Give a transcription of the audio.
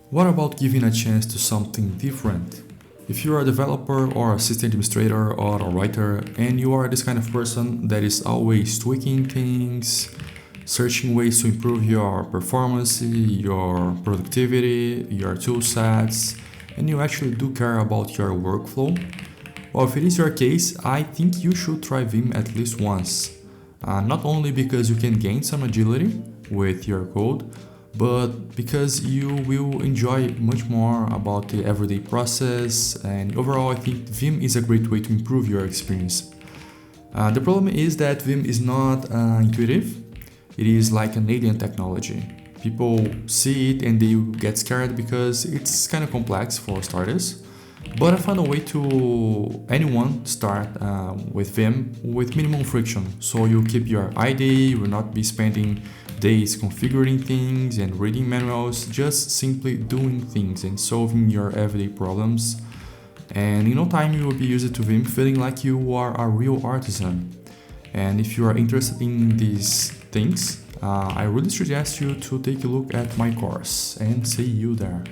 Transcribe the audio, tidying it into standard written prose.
What about giving a chance to something different? If you are a developer or a system administrator or a writer and you are this kind of person that is always tweaking things, searching ways to improve your performance, your productivity, your tool sets, and you actually do care about your workflow, well, if it is your case, I think you should try Vim at least once. Not only because you can gain some agility with your code, but because you will enjoy much more about the everyday process, and overall I think Vim is a great way to improve your experience. The problem is that Vim is not intuitive. It is like an alien technology. People see it and they get scared because it's kind of complex for starters. But I found a way to anyone start with Vim with minimum friction. So you keep your ID, you will not be spending days configuring things and reading manuals, just simply doing things and solving your everyday problems. And in no time you will be used to Vim feeling like you are a real artisan. And if you are interested in these things, I really suggest you to take a look at my course and see you there.